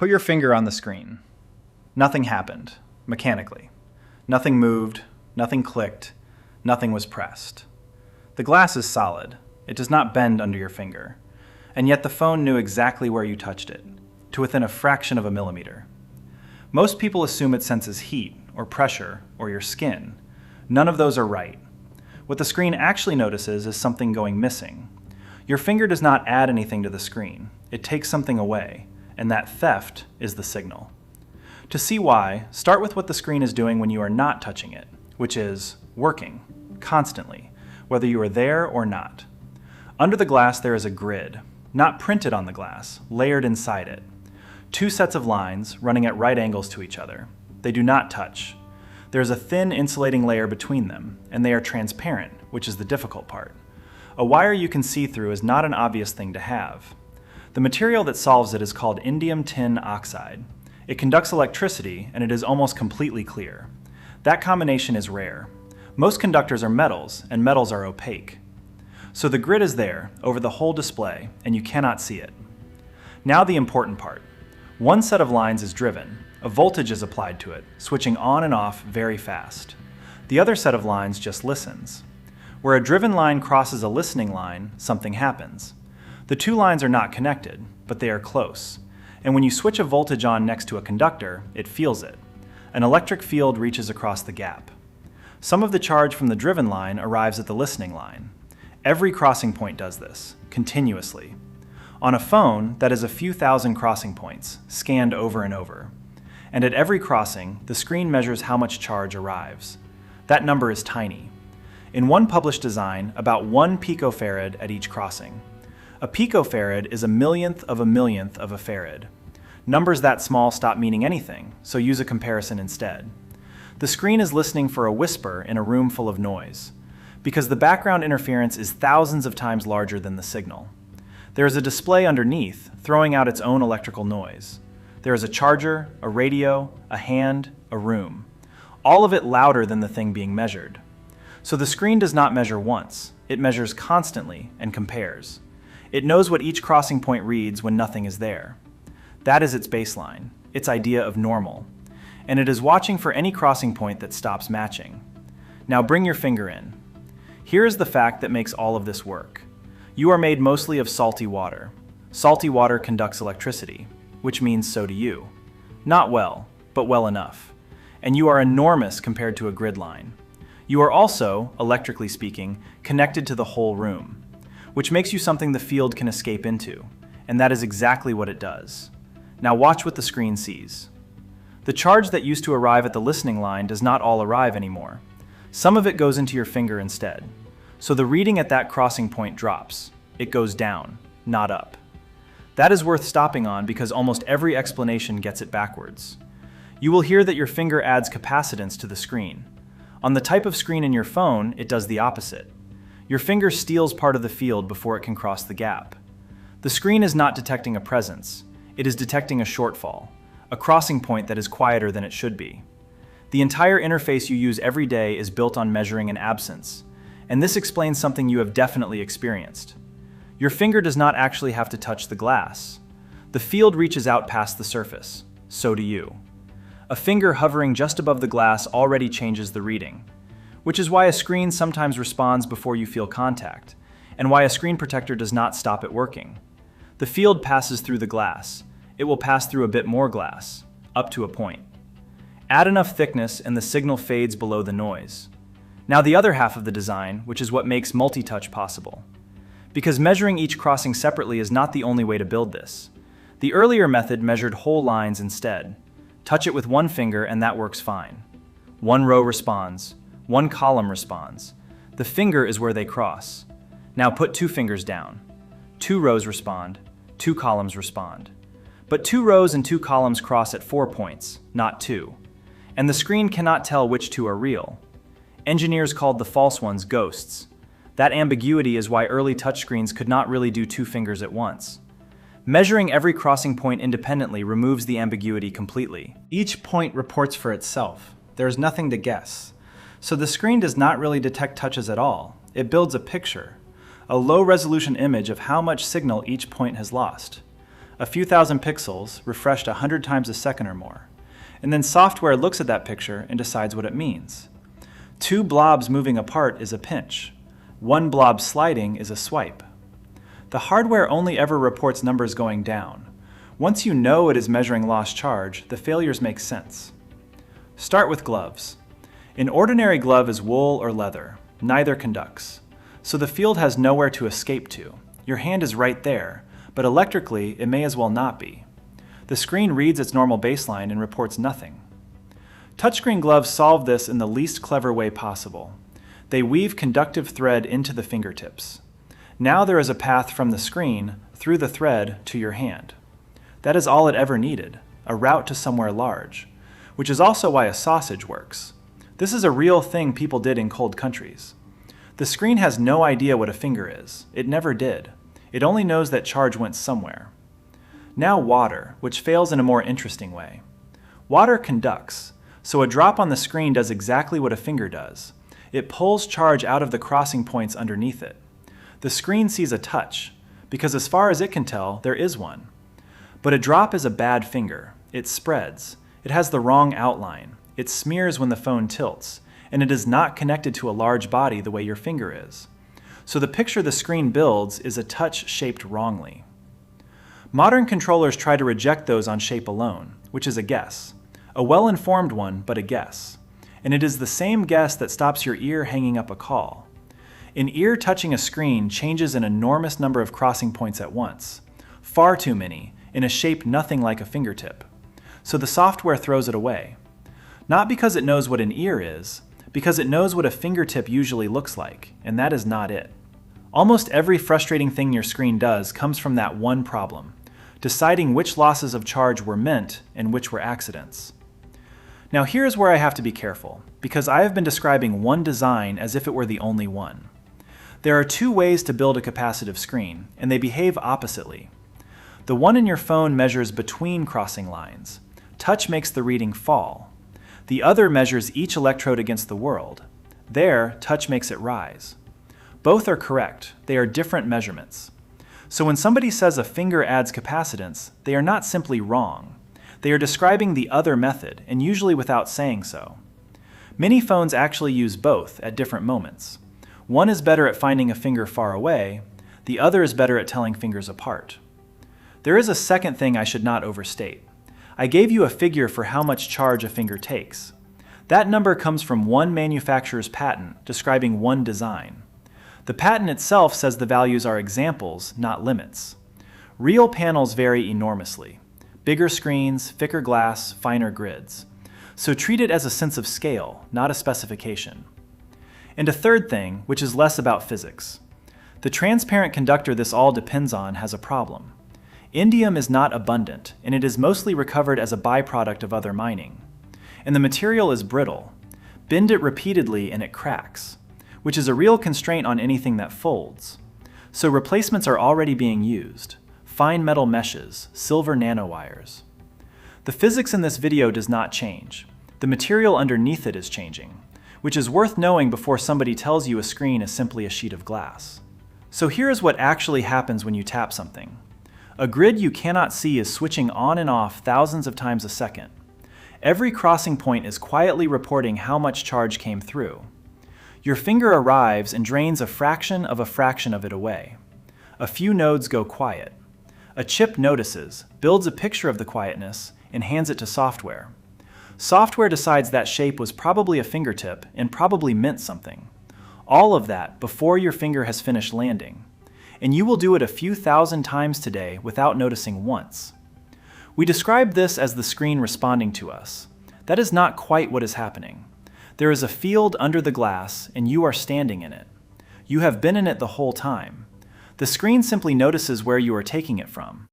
Put your finger on the screen. Nothing happened, mechanically. Nothing moved, nothing clicked, nothing was pressed. The glass is solid. It does not bend under your finger. And yet the phone knew exactly where you touched it, to within a fraction of a millimeter. Most people assume it senses heat, or pressure, or your skin. None of those are right. What the screen actually notices is something going missing. Your finger does not add anything to the screen. It takes something away, and that theft is the signal. To see why, start with what the screen is doing when you are not touching it, which is working, constantly, whether you are there or not. Under the glass there is a grid, not printed on the glass, layered inside it. Two sets of lines running at right angles to each other. They do not touch. There is a thin insulating layer between them, and they are transparent, which is the difficult part. A wire you can see through is not an obvious thing to have. The material that solves it is called indium tin oxide. It conducts electricity, and it is almost completely clear. That combination is rare. Most conductors are metals, and metals are opaque. So the grid is there, over the whole display, and you cannot see it. Now the important part. One set of lines is driven. A voltage is applied to it, switching on and off very fast. The other set of lines just listens. Where a driven line crosses a listening line, something happens. The two lines are not connected, but they are close. And when you switch a voltage on next to a conductor, it feels it. An electric field reaches across the gap. Some of the charge from the driven line arrives at the listening line. Every crossing point does this, continuously. On a phone, that is a few thousand crossing points, scanned over and over. And at every crossing, the screen measures how much charge arrives. That number is tiny. In one published design, about 1 picofarad at each crossing. A picofarad is a millionth of a farad. Numbers that small stop meaning anything, so use a comparison instead. The screen is listening for a whisper in a room full of noise, because the background interference is thousands of times larger than the signal. There is a display underneath, throwing out its own electrical noise. There is a charger, a radio, a hand, a room. All of it louder than the thing being measured. So the screen does not measure once. It measures constantly and compares. It knows what each crossing point reads when nothing is there. That is its baseline, its idea of normal. And it is watching for any crossing point that stops matching. Now bring your finger in. Here is the fact that makes all of this work. You are made mostly of salty water. Salty water conducts electricity, which means so do you. Not well, but well enough. And you are enormous compared to a grid line. You are also, electrically speaking, connected to the whole room, which makes you something the field can escape into, and that is exactly what it does. Now watch what the screen sees. The charge that used to arrive at the listening line does not all arrive anymore. Some of it goes into your finger instead. So the reading at that crossing point drops. It goes down, not up. That is worth stopping on because almost every explanation gets it backwards. You will hear that your finger adds capacitance to the screen. On the type of screen in your phone, it does the opposite. Your finger steals part of the field before it can cross the gap. The screen is not detecting a presence. It is detecting a shortfall, a crossing point that is quieter than it should be. The entire interface you use every day is built on measuring an absence, and this explains something you have definitely experienced. Your finger does not actually have to touch the glass. The field reaches out past the surface. So do you. A finger hovering just above the glass already changes the reading, which is why a screen sometimes responds before you feel contact, and why a screen protector does not stop it working. The field passes through the glass. It will pass through a bit more glass, up to a point. Add enough thickness and the signal fades below the noise. Now the other half of the design, which is what makes multi-touch possible. Because measuring each crossing separately is not the only way to build this. The earlier method measured whole lines instead. Touch it with one finger and that works fine. One row responds, one column responds. The finger is where they cross. Now put 2 fingers down. 2 rows respond, 2 columns respond. But 2 rows and 2 columns cross at 4 points, not 2. And the screen cannot tell which 2 are real. Engineers called the false ones ghosts. That ambiguity is why early touchscreens could not really do 2 fingers at once. Measuring every crossing point independently removes the ambiguity completely. Each point reports for itself. There is nothing to guess. So the screen does not really detect touches at all. It builds a picture, a low-resolution image of how much signal each point has lost. a few thousand pixels refreshed 100 times a second or more, and then software looks at that picture and decides what it means. 2 blobs moving apart is a pinch. 1 blob sliding is a swipe. The hardware only ever reports numbers going down. Once you know it is measuring lost charge, the failures make sense. Start with gloves. An ordinary glove is wool or leather. Neither conducts. So the field has nowhere to escape to. Your hand is right there, but electrically it may as well not be. The screen reads its normal baseline and reports nothing. Touchscreen gloves solve this in the least clever way possible. They weave conductive thread into the fingertips. Now there is a path from the screen, through the thread, to your hand. That is all it ever needed, a route to somewhere large, which is also why a sausage works. This is a real thing people did in cold countries. The screen has no idea what a finger is. It never did. It only knows that charge went somewhere. Now water, which fails in a more interesting way. Water conducts, so a drop on the screen does exactly what a finger does. It pulls charge out of the crossing points underneath it. The screen sees a touch, because as far as it can tell, there is one. But a drop is a bad finger. It spreads. It has the wrong outline. It smears when the phone tilts, and it is not connected to a large body the way your finger is. So the picture the screen builds is a touch shaped wrongly. Modern controllers try to reject those on shape alone, which is a guess. A well-informed one, but a guess. And it is the same guess that stops your ear hanging up a call. An ear touching a screen changes an enormous number of crossing points at once. Far too many, in a shape nothing like a fingertip. So the software throws it away. Not because it knows what an ear is, because it knows what a fingertip usually looks like, and that is not it. Almost every frustrating thing your screen does comes from that one problem, deciding which losses of charge were meant and which were accidents. Now here's where I have to be careful, because I have been describing one design as if it were the only one. There are 2 ways to build a capacitive screen, and they behave oppositely. The one in your phone measures between crossing lines. Touch makes the reading fall. The other measures each electrode against the world. There, touch makes it rise. Both are correct. They are different measurements. So when somebody says a finger adds capacitance, they are not simply wrong. They are describing the other method, and usually without saying so. Many phones actually use both at different moments. One is better at finding a finger far away. The other is better at telling fingers apart. There is a second thing I should not overstate. I gave you a figure for how much charge a finger takes. That number comes from one manufacturer's patent describing one design. The patent itself says the values are examples, not limits. Real panels vary enormously. Bigger screens, thicker glass, finer grids. So treat it as a sense of scale, not a specification. And a third thing, which is less about physics. The transparent conductor this all depends on has a problem. Indium is not abundant, and it is mostly recovered as a byproduct of other mining. And the material is brittle. Bend it repeatedly and it cracks, which is a real constraint on anything that folds. So replacements are already being used. Fine metal meshes, silver nanowires. The physics in this video does not change. The material underneath it is changing, which is worth knowing before somebody tells you a screen is simply a sheet of glass. So here is what actually happens when you tap something. A grid you cannot see is switching on and off thousands of times a second. Every crossing point is quietly reporting how much charge came through. Your finger arrives and drains a fraction of it away. A few nodes go quiet. A chip notices, builds a picture of the quietness, and hands it to software. Software decides that shape was probably a fingertip and probably meant something. All of that before your finger has finished landing. And you will do it a few thousand times today without noticing once. We describe this as the screen responding to us. That is not quite what is happening. There is a field under the glass and you are standing in it. You have been in it the whole time. The screen simply notices where you are taking it from.